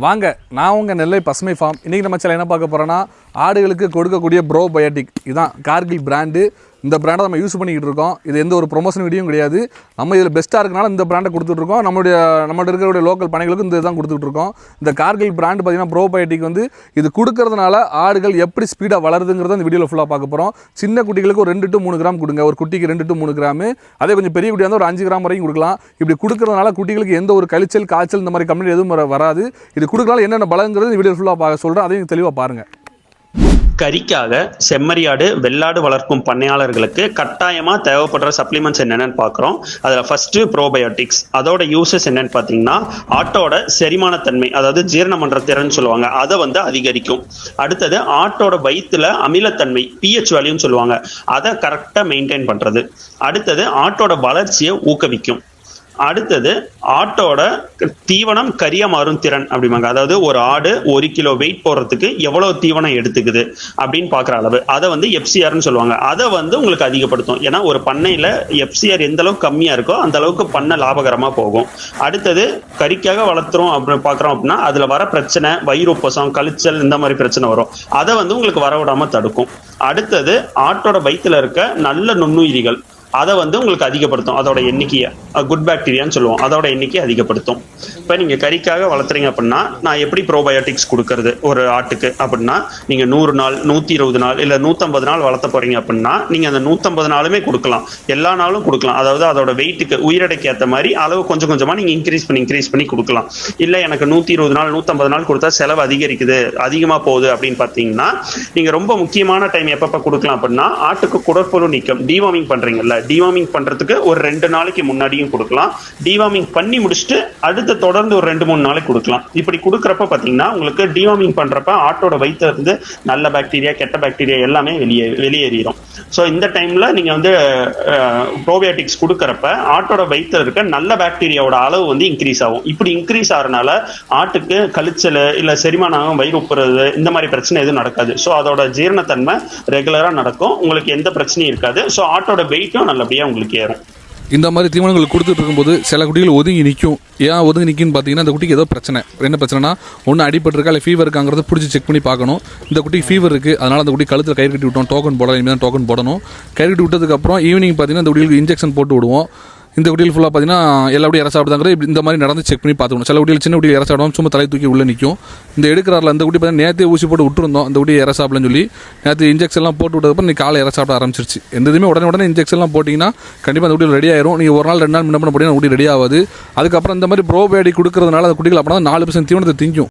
வாங்க, நான் உங்கள் நெல்லை பசுமை ஃபார்ம். இன்றைக்கி நம்ம சேனல் என்ன பார்க்க போகிறோன்னா, ஆடுகளுக்கு கொடுக்கக்கூடிய ப்ரோபயோட்டிக். இதுதான் கார்கில் பிராண்டு. இந்த பிராண்டை நம்ம யூஸ் பண்ணிக்கிட்டு இருக்கோம். இது எந்த ஒரு ப்ரொமோஷன் வீடியோவும் கிடையாது. நம்ம இதில் பெஸ்ட்டாக இருக்கனால இந்த பிராண்டை கொடுத்துட்ருக்கோம். நம்மளோட இருக்கக்கூடிய லோக்கல் பனைகளுக்கும் இந்த இதுதான் கொடுத்துட்ருக்கோம். இந்த கார்கில் பிராண்டு பார்த்திங்கன்னா ப்ரோபயோட்டிக் இது கொடுக்கறதுனால ஆடுகள் எப்படி ஸ்பீடாக வளருதுங்கிறத இந்த வீடியோவில் ஃபுல்லாக பார்க்க போகிறோம். சின்ன குட்டிகளுக்கு ஒரு 2 to 3 கிராம் கொடுங்க. ஒரு குட்டிக்கு 2 to 3 கிராம். அதே கொஞ்சம் பெரிய குட்டியாக இருந்தால் ஒரு 5 கிராம் வரைக்கும் கொடுக்கலாம். இப்படி கொடுக்கறதுனால குட்டிகளுக்கு எந்த ஒரு கழிச்சல், காய்ச்சல் இந்த மாதிரி கம்ப்ளைண்ட் எதுவும் வராது. இது கொடுக்கறதுனால என்னென்ன பலங்கிறது இந்த வீடியோ ஃபுல்லாக சொல்கிறேன். அதையும் தெளிவாக பாருங்கள். கறிக்காக செம்மறியாடு வெள்ளாடு வளர்க்கும் பண்ணையாளர்களுக்கு கட்டாயமாக தேவைப்படுற சப்ளிமெண்ட்ஸ் என்னென்னு பார்க்குறோம். அதில் ஃபஸ்ட்டு ப்ரோபயோட்டிக்ஸ். அதோட யூசஸ் என்னென்னு பார்த்தீங்கன்னா, ஆட்டோட செரிமானத்தன்மை, அதாவது ஜீரணம் பண்ணுற திறன் சொல்லுவாங்க, அதை அதிகரிக்கும். அடுத்தது ஆட்டோட வயிற்றுல அமிலத்தன்மை, பிஹெச் வேல்யூன்னு சொல்லுவாங்க, அதை கரெக்டாக மெயின்டைன் பண்ணுறது. அடுத்தது ஆட்டோட வளர்ச்சியை ஊக்குவிக்கும். அடுத்தது ஆட்டோட தீவனம் கரியா மாறும் திறன் அப்படிம்பாங்க. அதாவது ஒரு ஆடு 1 கிலோ வெயிட் போடுறதுக்கு எவ்வளவு தீவனம் எடுத்துக்குது அப்படின்னு பார்க்குற அளவு, அதை FCRன்னு சொல்லுவாங்க. அதை உங்களுக்கு அதிகப்படுத்தும். ஏன்னா ஒரு பண்ணையில் FCR எந்த அளவுக்கு கம்மியாக இருக்கோ அந்த அளவுக்கு பண்ணை லாபகரமாக போகும். அடுத்தது கறிக்காக வளர்த்துறோம் அப்படின்னு பார்க்குறோம் அப்படின்னா அதில் வர பிரச்சனை, வயிறு உப்பசம், கழிச்சல், இந்த மாதிரி பிரச்சனை வரும். அதை உங்களுக்கு வரவிடாமல் தடுக்கும். அடுத்தது ஆட்டோட வயிற்றுல இருக்க நல்ல நுண்ணுயிரிகள், அதை உங்களுக்கு அதிகப்படுத்தும். அதோட எண்ணிக்கையை, குட் பாக்டீரியான்னு சொல்லுவோம், அதோட எண்ணிக்கையை அதிகப்படுத்தும். இப்போ நீங்கள் கறிக்காக வளர்த்துறீங்க அப்படின்னா நான் எப்படி ப்ரோபயோட்டிக்ஸ் கொடுக்கறது ஒரு ஆட்டுக்கு அப்படின்னா, நீங்கள் 100 நாள், 120 நாள் இல்லை 150 நாள் வளர்த்த போறீங்க அப்படின்னா நீங்கள் அந்த 150 நாளுமே கொடுக்கலாம், எல்லா நாளும் கொடுக்கலாம். அதாவது அதோட வெயிட்டுக்கு, உயிரடைக்கு ஏற்ற மாதிரி அளவு கொஞ்சம் கொஞ்சமாக நீங்கள் இன்க்ரீஸ் பண்ணி கொடுக்கலாம். இல்லை எனக்கு 120 நாள் 150 நாள் கொடுத்தா செலவு அதிகரிக்குது, அதிகமாக போகுது அப்படின்னு பார்த்தீங்கன்னா, நீங்கள் ரொம்ப முக்கியமான டைம் எப்பப்போ கொடுக்கலாம் அப்படின்னா, ஆட்டுக்கு குடற்புழு நீக்கம், டிவார்மிங் பண்ணுறீங்கல்ல, டிவார்மிங் பண்றதுக்கு ஒரு 2 நாளைக்கு முன்னாடியும் கொடுக்கலாம். டிவார்மிங் பண்ணி முடிச்சுட்டு அடுத்து தொடர்ந்து ஒரு 2-3 நாளைக்கு கொடுக்கலாம். இப்படி கொடுக்குறப்ப பார்த்தீங்கன்னா உங்களுக்கு டிவார்மிங் பண்றப்ப ஆட்டோட வயிற்றுல இருந்து நல்ல பாக்டீரியா, கெட்ட பாக்டீரியா எல்லாமே வெளியேறிடும். ஸோ இந்த டைம்ல நீங்க ப்ரோபயோட்டிக்ஸ் கொடுக்கறப்ப ஆட்டோட வயிற்றுல இருக்க நல்ல பாக்டீரியாவோட அளவு இன்க்ரீஸ் ஆகும். இப்படி இன்க்ரீஸ் ஆகிறதுனால ஆட்டுக்கு கழிச்சல் இல்லை செரிமானம், வயிறு உப்புறது, இந்த மாதிரி பிரச்சனை எதுவும் நடக்காது. ஸோ அதோட ஜீரணத்தன்மை ரெகுலரா நடக்கும், உங்களுக்கு எந்த பிரச்சனையும் இருக்காது. ஸோ ஆட்டோட வெயிட்டும் நல்லபடியாக உங்களுக்கு ஏறும். இந்த மாதிரி தீவனங்கள் கொடுத்துட்டு இருக்கும்போது சில குட்டிகள் ஒதுங்கி நிற்கும். ஏன் ஒதுங்கி நிற்குன்னு பார்த்தீங்கன்னா, அந்த குட்டிக்கு ஏதோ பிரச்சனை. என்ன பிரச்சனைனா, ஒன்று அடிபட்டிருக்கா இல்லை ஃபீவர் இருக்காங்கிறத பிடிச்சி செக் பண்ணி பார்க்கணும். இந்த குட்டிக்கு ஃபீவர் இருக்குது, அதனால் அந்த குட்டி கழுத்தில் கயிறு கட்டி விட்டோம், டோக்கன் போடலாம். இனிமேல் தான் டோக்கன் போடணும். கயிறு கட்டி விட்டதுக்கப்புறம் ஈவினிங் பார்த்தீங்கன்னா இந்த குட்டிகளுக்கு இன்ஜெக்ஷன் போட்டு விடுவோம். இந்த குட்டியில் ஃபுல்லாக பார்த்தீங்கன்னா எல்லா குட்டியும் இற சாப்பிடுதாங்கிறது இந்த மாதிரி நடந்து செக் பண்ணி பார்த்துக்கணும். சில குட்டியில் சின்ன குட்டியில் இற சாப்பிடாமல் சும்மா தலை தூக்கி உள்ளே நிற்கும். இந்த எடுக்கிறாரில் அந்த குட்டி பார்த்தீங்கன்னா நேற்றே ஊசி போட்டு விட்டுருந்தோம், அந்த குட்டி இற சாப்பிடலன்னு சொல்லி. நேற்று இன்ஜெக்ஷன்லாம் போட்டு விட்டதுக்கப்புறம் நீ காலை இற சாப்பிட ஆரம்பிச்சிருச்சு. எந்த இதுவுமே உடனே இன்ஜெக்ஷன்லாம் போட்டிங்கன்னா கண்டிப்பாக அந்த குட்டியில் ரெடி ஆயிரும். நீங்கள் ஒரு நாள் 2 நாள் முன்ன பண்ண போட்டிங்கன்னா குட்டி ரெடி ஆகாது. அதுக்கப்புறம் இந்த மாதிரி ப்ரோபயோட்டிக் கொடுக்கறதுனால அந்த குட்டிகள் அப்படின்னா 4% தீவனத்தை திங்கும்.